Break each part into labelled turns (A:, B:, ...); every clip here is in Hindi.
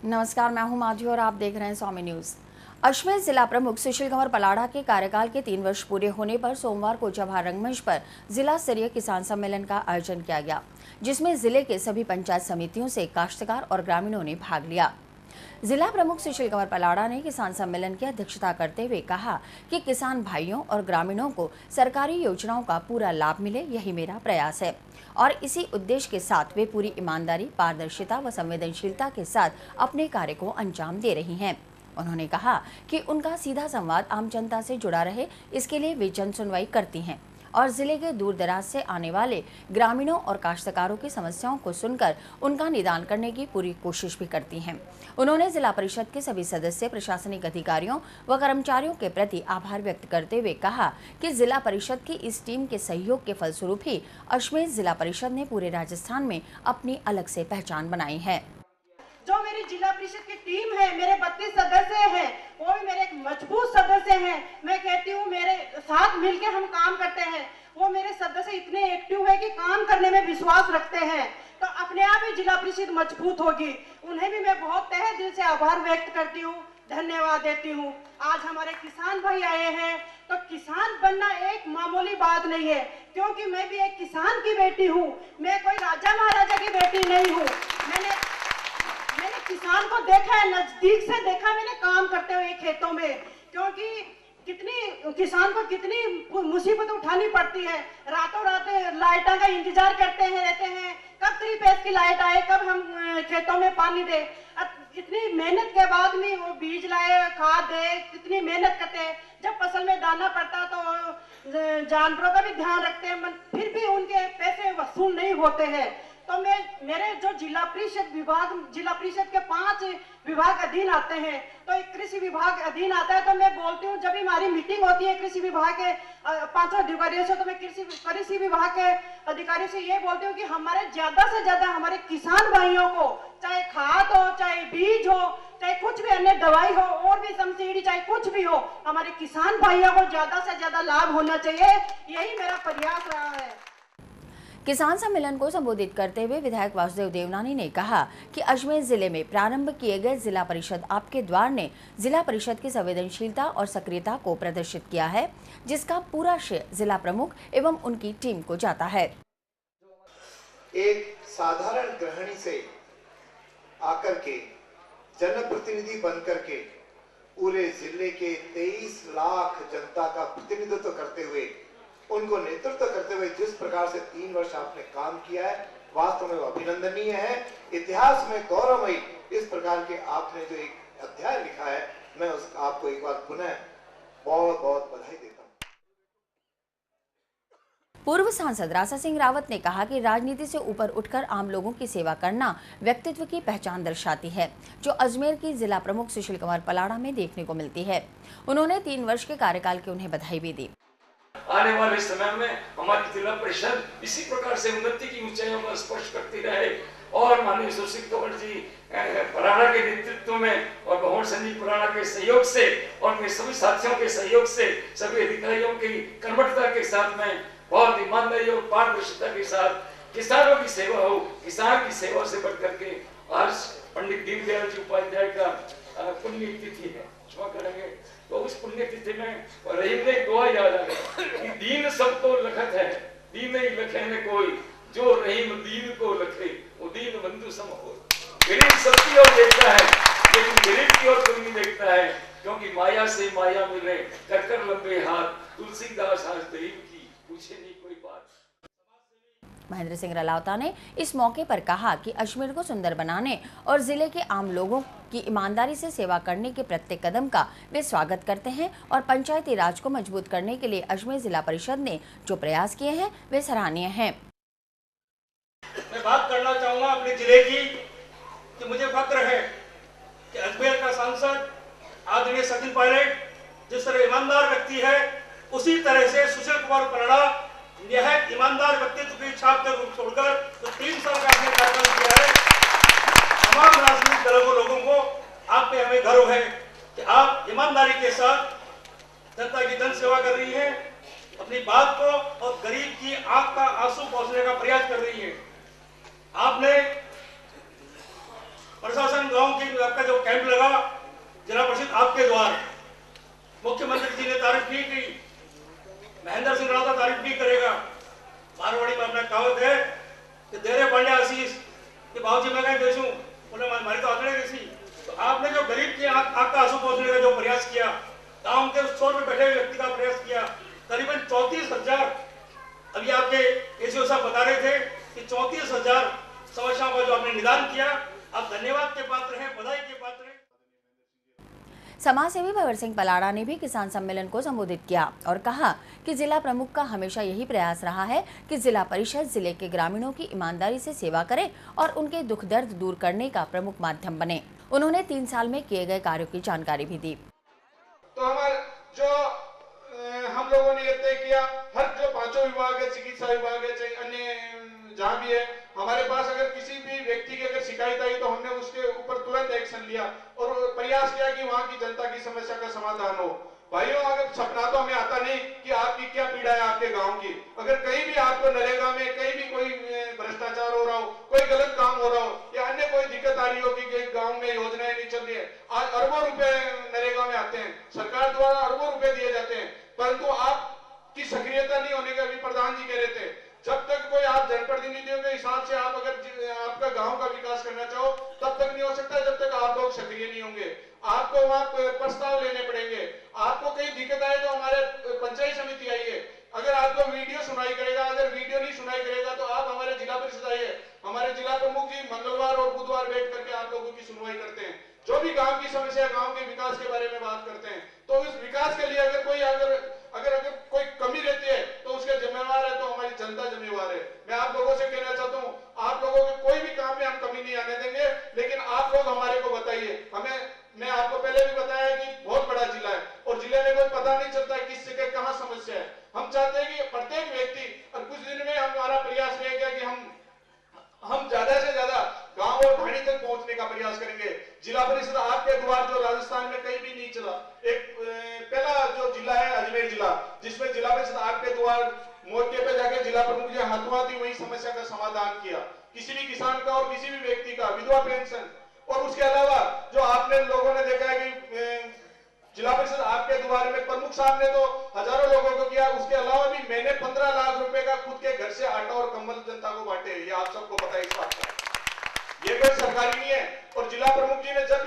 A: नमस्कार, मैं हूं माधवी और आप देख रहे हैं स्वामी न्यूज। अजमेर जिला प्रमुख सुशील कुमार पलाड़ा के कार्यकाल के 3 वर्ष पूरे होने पर सोमवार को जवाहर रंगमंच पर जिला स्तरीय किसान सम्मेलन का आयोजन किया गया, जिसमें जिले के सभी पंचायत समितियों से काश्तकार और ग्रामीणों ने भाग लिया। जिला प्रमुख सुशील कुमार पलाड़ा ने किसान सम्मेलन की अध्यक्षता करते हुए कहा कि किसान भाइयों और ग्रामीणों को सरकारी योजनाओं का पूरा लाभ मिले, यही मेरा प्रयास है और इसी उद्देश्य के साथ वे पूरी ईमानदारी, पारदर्शिता व संवेदनशीलता के साथ अपने कार्य को अंजाम दे रही हैं। उन्होंने कहा कि उनका सीधा संवाद आम जनता से जुड़ा रहे, इसके लिए वे जन सुनवाई करती हैं और जिले के दूर दराज से आने वाले ग्रामीणों और काश्तकारों की समस्याओं को सुनकर उनका निदान करने की पूरी कोशिश भी करती हैं। उन्होंने जिला परिषद के सभी सदस्य, प्रशासनिक अधिकारियों व कर्मचारियों के प्रति आभार व्यक्त करते हुए कहा कि जिला परिषद की इस टीम के सहयोग के फलस्वरूप ही अजमेर जिला परिषद ने पूरे राजस्थान में अपनी अलग से पहचान बनाई है।
B: जो मेरी जिला परिषद की टीम है, मेरे 32 सदस्य हैं, वो भी मेरे एक मजबूत सदस्य हैं। मैं कहती हूँ मेरे साथ मिलकर हम काम करते हैं। वो मेरे सदस्य इतने एक्टिव है कि काम करने में विश्वास रखते हैं, तो अपने आप ही जिला परिषद मजबूत होगी। उन्हें भी मैं बहुत तहे दिल से आभार व्यक्त करती हूँ, धन्यवाद देती हूँ। आज हमारे किसान भाई आए हैं, तो किसान बनना एक मामूली बात नहीं है, क्योंकि मैं भी एक किसान की बेटी हूँ। मैं कोई राजा महाराजा की बेटी नहीं हूँ। मैंने किसान को देखा है, नजदीक से देखा मैंने काम करते हुए खेतों में, क्योंकि किसान को कितनी मुसीबत उठानी पड़ती है। रातों रात लाइटों का इंतजार करते हैं, रहते हैं कब 3 पैसे की लाइट आए, कब हम खेतों में पानी दे। इतनी मेहनत के बाद में वो बीज लाए, खाद दे, कितनी मेहनत करते हैं। जब फसल में दाना पड़ता तो जानवरों का भी ध्यान रखते हैं, फिर भी उनके पैसे वसूल नहीं होते हैं। तो मेरे जो जिला परिषद के 5 विभाग अधीन आते हैं, तो एक कृषि विभाग अधीन आता है। तो मैं बोलती हूँ, जब भी हमारी मीटिंग होती है कृषि विभाग के 5 अधिकारियों से, तो मैं कृषि विभाग के अधिकारियों से ये बोलती हूँ कि हमारे ज्यादा से ज्यादा हमारे किसान भाइयों को, चाहे खाद हो, चाहे बीज हो, चाहे कुछ भी अन्य दवाई हो और भी सब्सिडी, चाहे कुछ भी हो, हमारे किसान भाइयों को ज्यादा से ज्यादा लाभ होना चाहिए। यही मेरा प्रयास रहा है।
A: किसान सम्मेलन को संबोधित करते हुए विधायक वासुदेव देवनानी ने कहा कि अजमेर जिले में प्रारंभ किए गए जिला परिषद आपके द्वार ने जिला परिषद की संवेदनशीलता और सक्रियता को प्रदर्शित किया है, जिसका पूरा श्रेय जिला प्रमुख एवं उनकी टीम को जाता है।
C: एक साधारण गृहिणी से आकर के जनप्रतिनिधि बनकर के पूरे जिले के 23 लाख जनता का प्रतिनिधित्व करते हुए, उनको नेतृत्व करते हुए जिस प्रकार से 3 वर्ष आपने काम किया है, वास्तव में अभिनंदनीय है। इतिहास में गौरवमयी इस प्रकार के आपने जो एक अध्याय लिखा है, मैं आपको एक बार पुनः बहुत बहुत बधाई देता हूं।
A: पूर्व सांसद राजा सिंह रावत ने कहा कि राजनीति से ऊपर उठकर आम लोगों की सेवा करना व्यक्तित्व की पहचान दर्शाती है, जो अजमेर की जिला प्रमुख सुशील कुमार पलाड़ा में देखने को मिलती है। उन्होंने 3 वर्ष के कार्यकाल की उन्हें बधाई भी दी।
D: आने वाले समय में हमारी जिला परिषद इसी प्रकार से उन्नति की ऊंचाइयों का स्पर्श करती रहे और माननीय सुशील कुमार जी पलाड़ा के नेतृत्व में और भवन संजीव पलाड़ा के सहयोग से और उनके सभी साथियों के सहयोग से, सभी अधिकारियों की कर्मठता के साथ में बहुत ईमानदारी और पारदर्शिता के साथ किसानों की सेवा हो। किसान की सेवा से बढ़कर के आज पंडित दीनदयाल जी उपाध्याय का पुण्य तिथि है, क्षमा करेंगे, तो उस पुण्य तिथि में रहीम ने दुआ याद आ गई कि दीन सब तो लखत है, दीन नहीं लखे न कोई, जो रहीम दीन को लखे वो दीन बंधु सम हो। गरीब सबकी ओर देखता है, लेकिन गरीब की ओर कोई नहीं देखता है, क्योंकि माया से माया मिले टक्कर लंबे हाथ, तुलसीदास आज गरीब की पूछे नहीं कोई बात।
A: महेंद्र सिंह रलावता ने इस मौके पर कहा कि अजमेर को सुंदर बनाने और जिले के आम लोगों की ईमानदारी से सेवा करने के प्रत्येक कदम का वे स्वागत करते हैं और पंचायती राज को मजबूत करने के लिए अजमेर जिला परिषद ने जो प्रयास किए हैं वे सराहनीय हैं।
E: मैं बात करना चाहूंगा अपने जिले की, कि मुझे फक्र है कि अजमेर का सांसद आदरणीय सचिन पायलट जिस तरह ईमानदार व्यक्ति है, उसी तरह से सुशील कुमार पलाड़ा निहायत ईमानदार व्यक्तित्व की छाप छोड़कर तो 3 साल का आपने कार्यकाल किया है। तमाम राजनीतिक दलों को, लोगों को आप पे हमें गर्व है कि आप ईमानदारी के साथ जनता की जन सेवा कर रही हैं, अपनी बात को और गरीब की आंख का आंसू पहुंचने का प्रयास कर रही हैं। आपने प्रशासन गांव की आपका जो कैंप लगा, जिला परिषद आपके द्वार, मुख्यमंत्री जी ने तारीफ की कि महेंद्र सिंह राणा तारीफ भी करेगा। मारवाड़ी में अपना कहावत है कि देरे पांड्या आशीष कि बाबूजी मैं कहीं बेचूं, बोले हमारी तो आंकड़े कैसी। तो आपने जो गरीब की आंख का आंसू पोंछने का जो प्रयास किया, गांव के उस छोर में बैठे हुए व्यक्ति का प्रयास किया, करीबन 34,000, अभी आपके एसीओ साहब बता रहे थे कि 34,000 समस्याओं का जो आपने निदान किया, आप धन्यवाद के पात्र हैं, बधाई के पात्र हैं।
A: समाज सेवी भंवर सिंह पलाड़ा ने भी किसान सम्मेलन को संबोधित किया और कहा कि जिला प्रमुख का हमेशा यही प्रयास रहा है कि जिला परिषद जिले के ग्रामीणों की ईमानदारी से सेवा करे और उनके दुख दर्द दूर करने का प्रमुख माध्यम बने। उन्होंने 3 साल में किए गए कार्यों की जानकारी भी दी।
F: तो हमारे जो हम लोगों ने ये तय किया, हर जो 5 विभाग है, चिकित्सा विभाग है, चाहे अन्य जहाँ भी है, हमारे पास अगर किसी भी व्यक्ति की अगर शिकायत आई तो हमने उसके ऊपर तुरंत एक्शन लिया और प्रयास किया कि वहाँ की जनता की समस्या का समाधान हो। भाइयों, अगर सपना तो हमें आता नहीं कि आपकी क्या पीड़ा है आपके गांव की। अगर कहीं भी आपको नरेगा में कहीं भी कोई भ्रष्टाचार हो रहा हो, कोई गलत काम हो रहा हो या अन्य कोई दिक्कत आ रही हो कि गांव में योजनाएं नहीं चल रही है, आज अरबों रुपए नरेगा में आते हैं, सरकार द्वारा अरबों रुपए दिए जाते हैं, परंतु आपकी सक्रियता नहीं होने का भी प्रधान जी कह रहे थे। जब तक कोई आप जनप्रतिनिधियों के हिसाब से आप अगर आपका गांव का विकास करना चाहो तब तक नहीं हो सकता जब तक आप लोग सक्रिय नहीं होंगे। आपको वहाँ प्रस्ताव लेने पड़ेंगे। आपको कहीं दिक्कत आए तो हमारे पंचायत समिति आइए, अगर आपको वीडियो सुनाई करेगा, अगर वीडियो नहीं सुनाई करेगा तो आप हमारे जिला परिषद आइए। हमारे जिला प्रमुख जी मंगलवार और बुधवार बैठ करके आप लोगों की सुनवाई करते हैं, जो भी गांव की समस्या, गांव के विकास के बारे में बात करते हैं। तो इस विकास के लिए अगर कोई कमी रहती है तो उसके जिम्मेवार है तो हमारी जनता जिम्मेवार है। मैं आप लोगों से कहना चाहता हूँ, आप लोगों के कोई भी काम में हम कमी नहीं आने देंगे, लेकिन आप लोग हमारे को बताइए। मैं आपको पहले भी बताया कि बहुत बड़ा जिला है और जिले में कोई पता नहीं चलता है किस जगह कहाँ समस्या है। हम चाहते हैं कि प्रत्येक व्यक्ति, और कुछ दिन में हमारा प्रयास रहेगा कि हम ज्यादा से ज्यादा गांव और ढाणी तक पहुंचने का प्रयास करेंगे। जिला परिषद आपके द्वार जो राजस्थान में कहीं भी नहीं चला, एक पहला जो जिला है अजमेर जिला, जिसमें जिला परिषद आपके द्वार मौके पे जाके जिला प्रमुख जी हाथों हाथ ही वही समस्या का समाधान किया, किसी भी किसान का और किसी भी व्यक्ति का विधवा पेंशन। और उसके अलावा जो आपने लोगों ने देखा है कि जिला परिषद आपके द्वार में प्रमुख साहब ने तो हजारों लोगों को किया, उसके अलावा भी मैंने 15 लाख रुपए का खुद के घर से आटा और कंबल जनता को बांटे। ये आप सबको पता है इस बात का, ये कोई सरकारी नहीं है। और जिला प्रमुख जी ने जब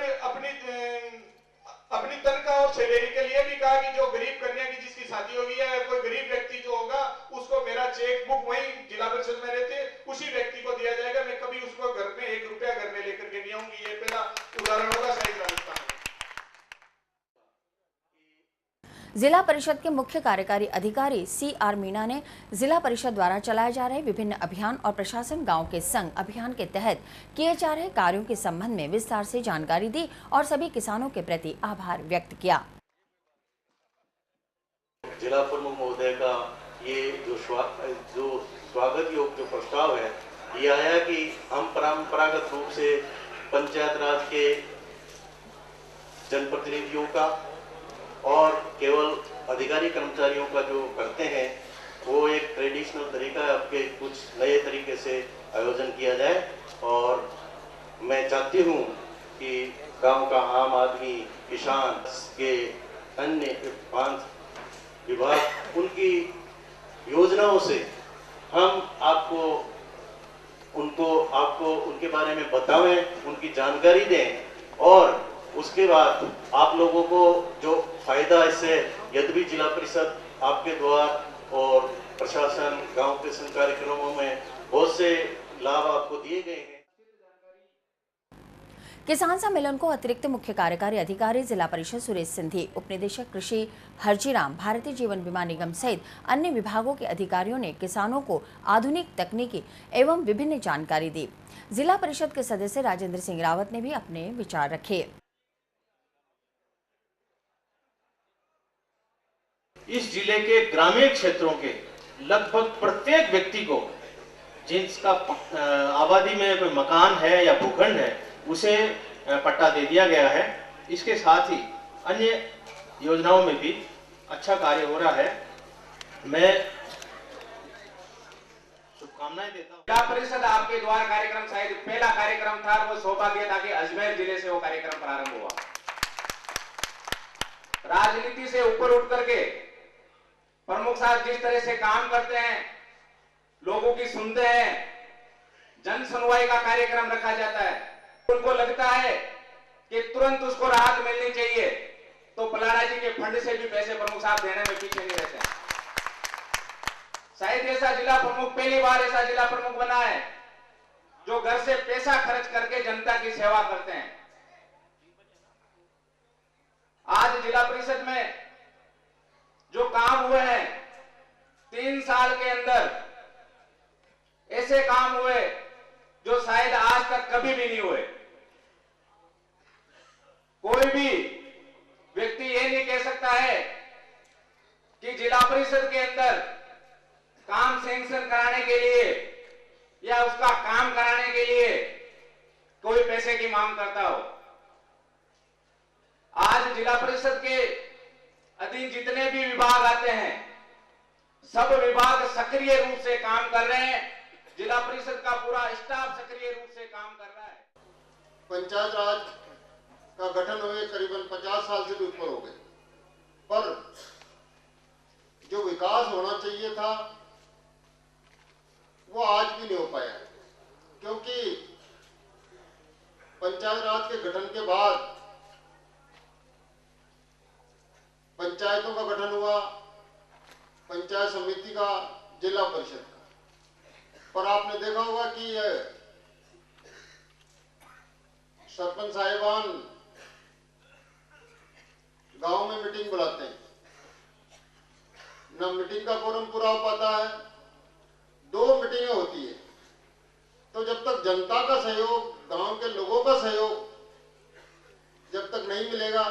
F: अपनी तनख्वाह और सैलरी के लिए भी कहा कि जो गरीब कन्या की जिसकी शादी होगी या कोई गरीब व्यक्ति जो होगा उसको मेरा चेक बुक वही जिला परिषद में रहते उसी व्यक्ति को दिया जाएगा। मैं कभी उसको घर में 1 रुपया घर में लेकर के नहीं आऊंगी। ये पहला उदाहरण होगा शायद राजस्थान में।
A: जिला परिषद के मुख्य कार्यकारी अधिकारी CR मीणा ने जिला परिषद द्वारा चलाए जा रहे विभिन्न अभियान और प्रशासन गांव के संग अभियान के तहत किए जा रहे कार्यों के संबंध में विस्तार से जानकारी दी और सभी किसानों के प्रति आभार व्यक्त किया।
G: जिला प्रमुख महोदय का ये जो स्वागत योग जो प्रस्ताव है, ये आया कि हम परंपरागत रूप से पंचायत राज के जनप्रतिनिधियों का और केवल अधिकारी कर्मचारियों का जो करते हैं वो एक ट्रेडिशनल तरीका है, आपके कुछ नए तरीके से आयोजन किया जाए। और मैं चाहती हूँ कि गांव का आम आदमी, किसान के अन्य 5 विभाग, उनकी योजनाओं से हम आपको उनके बारे में बतावें, उनकी जानकारी दें और उसके बाद आप लोगों को जो फायदा इससे, यद्यपि जिला परिषद आपके द्वार और प्रशासन गांव के संघ कार्यक्रमों में बहुत से लाभ आपको दिए गए हैं।
A: किसान सम्मेलन को अतिरिक्त मुख्य कार्यकारी अधिकारी जिला परिषद सुरेश सिंधी, उपनिदेशक कृषि हरजीराम, भारतीय जीवन बीमा निगम सहित अन्य विभागों के अधिकारियों ने किसानों को आधुनिक तकनीकी एवं विभिन्न जानकारी दी। जिला परिषद के सदस्य राजेंद्र सिंह रावत ने भी अपने विचार रखे।
H: इस जिले के ग्रामीण क्षेत्रों के लगभग प्रत्येक व्यक्ति को जिसका आबादी में कोई मकान है या भूखंड है उसे पट्टा दे दिया गया है। इसके साथ ही अन्य योजनाओं में भी अच्छा कार्य हो रहा है। मैं शुभकामनाएं देता हूँ।
I: जिला परिषद आपके द्वार कार्यक्रम शायद पहला कार्यक्रम था, वो सौभाग्य था कि अजमेर जिले से वो कार्यक्रम प्रारंभ हुआ। राजनीति से ऊपर उठ करके प्रमुख साहब जिस तरह से काम करते हैं, लोगों की सुनते हैं, जन सुनवाई का कार्यक्रम रखा जाता है, उनको लगता है कि तुरंत उसको राहत मिलनी चाहिए, तो पलाड़ा जी के फंड से भी पैसे प्रमुख साहब देने में पीछे नहीं रहते हैं। शायद ऐसा जिला प्रमुख पहली बार ऐसा जिला प्रमुख बना है जो घर से पैसा खर्च करके जनता की सेवा करते हैं। आज जिला परिषद में जो काम हुए हैं 3 साल के अंदर, ऐसे काम हुए जो शायद आज तक कभी भी नहीं हुए। कोई भी व्यक्ति ये नहीं कह सकता है कि जिला परिषद के अंदर काम सैंक्शन कराने के लिए या उसका काम कराने के लिए कोई पैसे की मांग करता हो। आज जिला परिषद के अधीन जितने भी विभाग आते हैं, सब विभाग सक्रिय रूप से काम कर रहे हैं। जिला परिषद का पूरा स्टाफ सक्रिय रूप से काम कर रहा है।
J: पंचायत राज का गठन हुए करीबन 50 साल से भी ऊपर हो गए, पर जो विकास होना चाहिए था वो आज भी नहीं हो पाया, क्योंकि पंचायत राज के गठन के बाद पंचायतों का गठन हुआ, पंचायत समिति का, जिला परिषद का, पर आपने देखा होगा कि सरपंच साहिबान गांव में मीटिंग बुलाते हैं, न मीटिंग का कोरम पूरा हो पाता है, 2 मीटिंगें होती है। तो जब तक जनता का सहयोग, गांव के लोगों का सहयोग जब तक नहीं मिलेगा